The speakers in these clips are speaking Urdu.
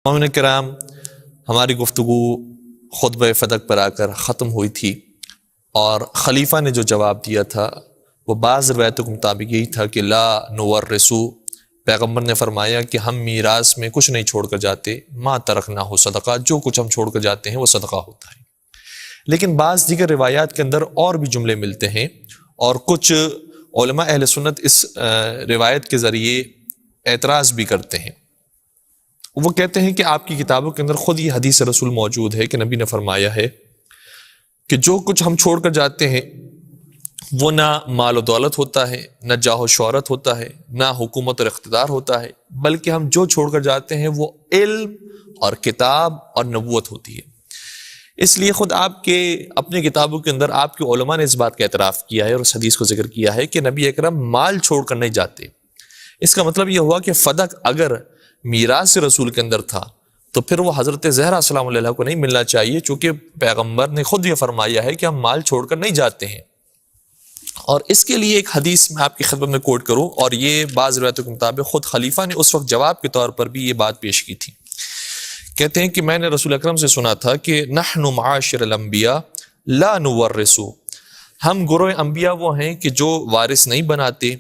مومن کرام، ہماری گفتگو خطبہ فدق پر آ کر ختم ہوئی تھی اور خلیفہ نے جو جواب دیا تھا وہ بعض روایتوں کے مطابق یہی تھا کہ لا نورثو، پیغمبر نے فرمایا کہ ہم میراث میں کچھ نہیں چھوڑ کر جاتے، ما ترکنا ہو صدقہ، جو کچھ ہم چھوڑ کر جاتے ہیں وہ صدقہ ہوتا ہے۔ لیکن بعض دیگر روایات کے اندر اور بھی جملے ملتے ہیں، اور کچھ علماء اہل سنت اس روایت کے ذریعے اعتراض بھی کرتے ہیں۔ وہ کہتے ہیں کہ آپ کی کتابوں کے اندر خود یہ حدیث رسول موجود ہے کہ نبی نے فرمایا ہے کہ جو کچھ ہم چھوڑ کر جاتے ہیں وہ نہ مال و دولت ہوتا ہے، نہ جاہ و شہرت ہوتا ہے، نہ حکومت اور اقتدار ہوتا ہے، بلکہ ہم جو چھوڑ کر جاتے ہیں وہ علم اور کتاب اور نبوت ہوتی ہے۔ اس لیے خود آپ کے اپنی کتابوں کے اندر آپ کے علماء نے اس بات کا اعتراف کیا ہے اور اس حدیث کو ذکر کیا ہے کہ نبی اکرم مال چھوڑ کر نہیں جاتے۔ اس کا مطلب یہ ہوا کہ فدق اگر میراث رسول کے اندر تھا تو پھر وہ حضرت زہرا سلام اللہ کو نہیں ملنا چاہیے، چونکہ پیغمبر نے خود یہ فرمایا ہے کہ ہم مال چھوڑ کر نہیں جاتے ہیں۔ اور اس کے لیے ایک حدیث میں آپ کی خدمت میں کوٹ کروں، اور یہ بعض روایتوں کے مطابق خود خلیفہ نے اس وقت جواب کے طور پر بھی یہ بات پیش کی تھی۔ کہتے ہیں کہ میں نے رسول اکرم سے سنا تھا کہ نحن معاشر الانبیاء لا نورث، ہم گروہ انبیاء وہ ہیں کہ جو وارث نہیں بناتے،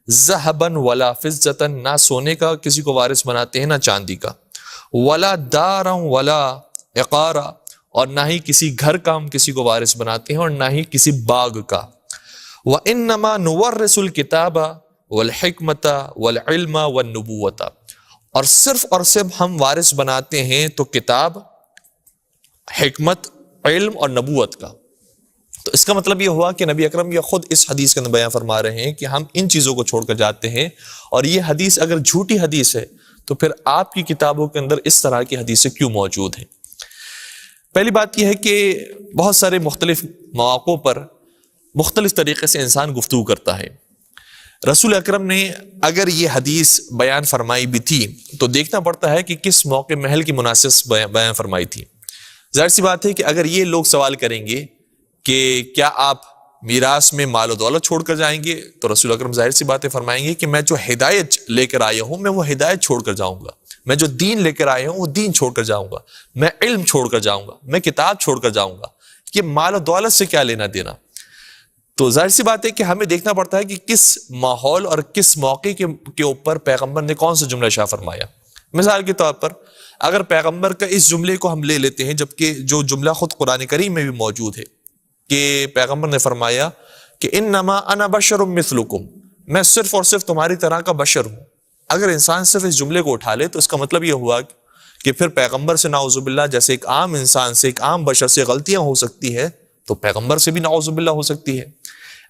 ذهبا ولا فضة، نہ سونے کا کسی کو وارث بناتے ہیں نہ چاندی کا، ولا دارا ولا عقارا، اور نہ ہی کسی گھر کا ہم کسی کو وارث بناتے ہیں اور نہ ہی کسی باغ کا۔ وَإِنَّمَا نُوَرِّثُ الْكِتَابَ وَالْحِكْمَةَ وَالْعِلْمَ وَالنُّبُوَّةَ، اور صرف ہم وارث بناتے ہیں تو کتاب، حکمت، علم اور نبوت کا۔ تو اس کا مطلب یہ ہوا کہ نبی اکرم یہ خود اس حدیث کے اندر بیان فرما رہے ہیں کہ ہم ان چیزوں کو چھوڑ کر جاتے ہیں، اور یہ حدیث اگر جھوٹی حدیث ہے تو پھر آپ کی کتابوں کے اندر اس طرح کی حدیثیں کیوں موجود ہیں؟ پہلی بات یہ ہے کہ بہت سارے مختلف مواقعوں پر مختلف طریقے سے انسان گفتگو کرتا ہے۔ رسول اکرم نے اگر یہ حدیث بیان فرمائی بھی تھی تو دیکھنا پڑتا ہے کہ کس موقع محل کی مناسب بیان فرمائی تھی۔ ظاہر سی بات ہے کہ اگر یہ لوگ سوال کریں گے کہ کیا آپ میراث میں مال و دولت چھوڑ کر جائیں گے، تو رسول اکرم ظاہر سی باتیں فرمائیں گے کہ میں جو ہدایت لے کر آیا ہوں میں وہ ہدایت چھوڑ کر جاؤں گا، میں جو دین لے کر آیا ہوں وہ دین چھوڑ کر جاؤں گا، میں علم چھوڑ کر جاؤں گا، میں کتاب چھوڑ کر جاؤں گا، کہ مال و دولت سے کیا لینا دینا۔ تو ظاہر سی بات ہے کہ ہمیں دیکھنا پڑتا ہے کہ کس ماحول اور کس موقع کے اوپر پیغمبر نے کون سا جملہ شاہ فرمایا۔ مثال کے طور پر اگر پیغمبر کا اس جملے کو ہم لے لیتے ہیں، جبکہ جو جملہ خود قرآن کریم میں بھی موجود ہے کہ پیغمبر نے فرمایا کہ انما انا بشر مثلکم، میں صرف اور صرف تمہاری طرح کا بشر ہوں۔ اگر انسان صرف اس جملے کو اٹھا لے تو اس کا مطلب یہ ہوا کہ پھر پیغمبر سے نعوذ باللہ جیسے ایک عام انسان سے، ایک عام بشر سے غلطیاں ہو سکتی ہے تو پیغمبر سے بھی نعوذ باللہ ہو سکتی ہے۔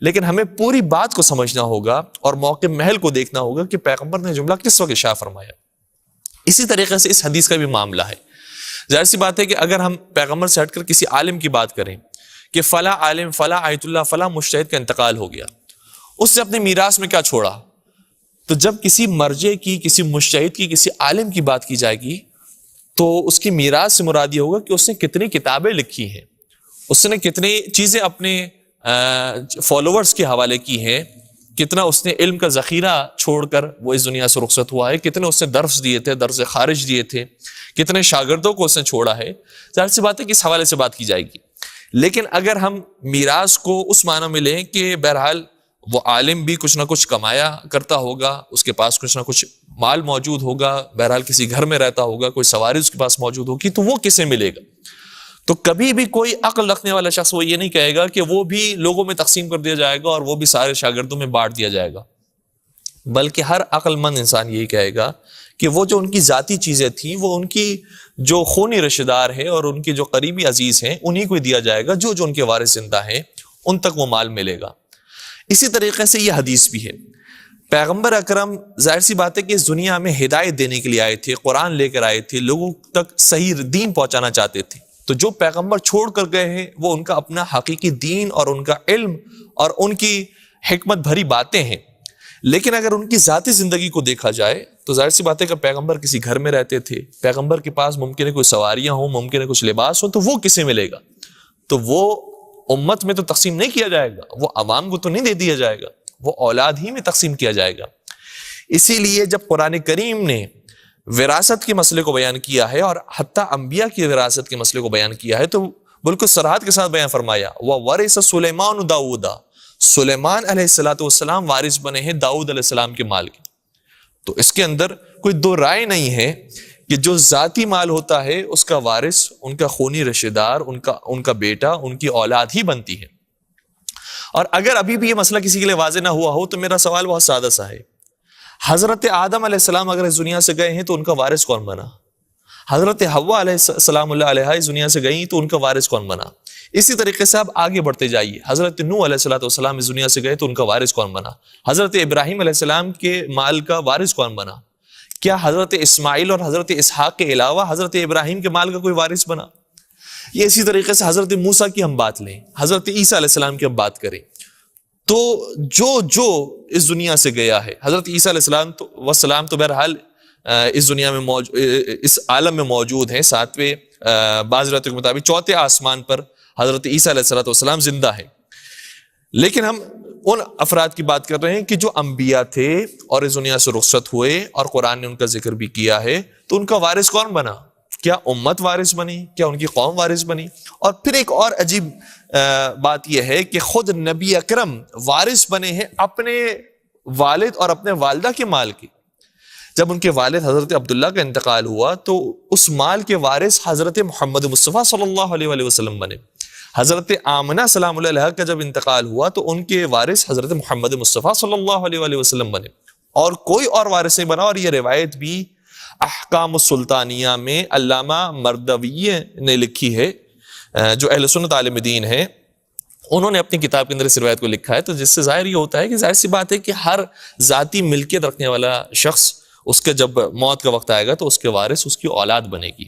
لیکن ہمیں پوری بات کو سمجھنا ہوگا اور موقع محل کو دیکھنا ہوگا کہ پیغمبر نے جملہ کس وقت ارشاد فرمایا۔ اسی طریقے سے اس حدیث کا بھی معاملہ ہے۔ ظاہر سی بات ہے کہ اگر ہم پیغمبر سے ہٹ کر کسی عالم کی بات کریں کہ فلاں عالم، فلاں آیت اللہ، فلاں مجتہد کا انتقال ہو گیا، اس نے اپنے میراث میں کیا چھوڑا، تو جب کسی مرجع کی، کسی مجتہد کی، کسی عالم کی بات کی جائے گی تو اس کی میراث سے مراد یہ ہوگا کہ اس نے کتنی کتابیں لکھی ہیں، اس نے کتنی چیزیں اپنے فالوورز کے حوالے کی ہیں، کتنا اس نے علم کا ذخیرہ چھوڑ کر وہ اس دنیا سے رخصت ہوا ہے، کتنے اس نے درس دیے تھے، درس خارج دیے تھے، کتنے شاگردوں کو اس نے چھوڑا ہے۔ ظاہر سی بات ہے کہ اس حوالے سے بات کی جائے گی۔ لیکن اگر ہم میراث کو اس معنی میں لیں کہ بہرحال وہ عالم بھی کچھ نہ کچھ کمایا کرتا ہوگا، اس کے پاس کچھ نہ کچھ مال موجود ہوگا، بہرحال کسی گھر میں رہتا ہوگا، کوئی سواری اس کے پاس موجود ہوگی، تو وہ کسے ملے گا؟ تو کبھی بھی کوئی عقل رکھنے والا شخص وہ یہ نہیں کہے گا کہ وہ بھی لوگوں میں تقسیم کر دیا جائے گا اور وہ بھی سارے شاگردوں میں بانٹ دیا جائے گا، بلکہ ہر عقل مند انسان یہی کہے گا کہ وہ جو ان کی ذاتی چیزیں تھیں، وہ ان کی جو خونی رشتہ دار ہے اور ان کے جو قریبی عزیز ہیں انہی کو دیا جائے گا، جو ان کے وارث زندہ ہیں ان تک وہ مال ملے گا۔ اسی طریقے سے یہ حدیث بھی ہے۔ پیغمبر اکرم ظاہر سی بات ہے کہ اس دنیا میں ہدایت دینے کے لیے آئے تھے، قرآن لے کر آئے تھے، لوگوں تک صحیح دین پہنچانا چاہتے تھے۔ تو جو پیغمبر چھوڑ کر گئے ہیں وہ ان کا اپنا حقیقی دین اور ان کا علم اور ان کی حکمت بھری باتیں ہیں۔ لیکن اگر ان کی ذاتی زندگی کو دیکھا جائے تو ظاہر سی بات ہے کہ پیغمبر کسی گھر میں رہتے تھے، پیغمبر کے پاس ممکن ہے کوئی سواریاں ہوں، ممکن ہے کچھ لباس ہو، تو وہ کسے ملے گا؟ تو وہ امت میں تو تقسیم نہیں کیا جائے گا، وہ عوام کو تو نہیں دے دیا جائے گا، وہ اولاد ہی میں تقسیم کیا جائے گا۔ اسی لیے جب قرآن کریم نے وراثت کے مسئلے کو بیان کیا ہے اور حتیٰ انبیاء کی وراثت کے مسئلے کو بیان کیا ہے، تو بالکل صراحت کے ساتھ بیان فرمایا وَوَرِثَ سُلَيْمَانُ دَاوُودَ، سلیمان علیہ السلام وارث بنے ہیں داؤد علیہ السلام کے مال کے۔ تو اس کے اندر کوئی دو رائے نہیں ہے کہ جو ذاتی مال ہوتا ہے اس کا وارث ان کا خونی رشتہ دار، ان کا بیٹا، ان کی اولاد ہی بنتی ہے۔ اور اگر ابھی بھی یہ مسئلہ کسی کے لیے واضح نہ ہوا ہو تو میرا سوال بہت سادہ سا ہے، حضرت آدم علیہ السلام اگر اس دنیا سے گئے ہیں تو ان کا وارث کون بنا؟ حضرت حوا علیہ السلام اللہ علیہ اس دنیا سے گئی تو ان کا وارث کون بنا؟ اسی طریقے سے آپ آگے بڑھتے جائیے، حضرت نوح علیہ السلام اس دنیا سے گئے تو ان کا وارث کون بنا؟ حضرت ابراہیم علیہ السلام کے مال کا وارث کون بنا؟ کیا حضرت اسماعیل اور حضرت اسحاق کے علاوہ حضرت ابراہیم کے مال کا کوئی وارث بنا؟ یہ اسی طریقے سے حضرت موسیٰ کی ہم بات لیں، حضرت عیسیٰ علیہ السلام کی ہم بات کریں، تو جو اس دنیا سے گیا ہے، حضرت عیسیٰ علیہ السلام تو بہرحال اس دنیا میں اس عالم میں موجود ہیں، ساتویں بعض روایتوں کے مطابق چوتھے آسمان پر حضرت عیسیٰ علیہ السلام زندہ ہے، لیکن ہم ان افراد کی بات کر رہے ہیں کہ جو انبیاء تھے اور اس دنیا سے رخصت ہوئے اور قرآن نے ان کا ذکر بھی کیا ہے، تو ان کا وارث کون بنا؟ کیا امت وارث بنی؟ کیا ان کی قوم وارث بنی؟ اور پھر ایک اور عجیب بات یہ ہے کہ خود نبی اکرم وارث بنے ہیں اپنے والد اور اپنے والدہ کے مال کی۔ جب ان کے والد حضرت عبداللہ کا انتقال ہوا تو اس مال کے وارث حضرت محمد مصطفیٰ صلی اللہ علیہ وآلہ وسلم بنے۔ حضرت آمنہ سلام اللہ علیہ کا جب انتقال ہوا تو ان کے وارث حضرت محمد مصطفیٰ صلی اللہ علیہ وآلہ وسلم بنے، اور کوئی اور وارث نہیں بنا۔ اور یہ روایت بھی احکام السلطانیہ میں علامہ مردوی نے لکھی ہے، جو اہل سنت عالم دین ہے، انہوں نے اپنی کتاب کے اندر اس روایت کو لکھا ہے۔ تو جس سے ظاہر یہ ہوتا ہے کہ ظاہر سی بات ہے کہ ہر ذاتی ملکیت رکھنے والا شخص، اس کے جب موت کا وقت آئے گا تو اس کے وارث اس کی اولاد بنے گی۔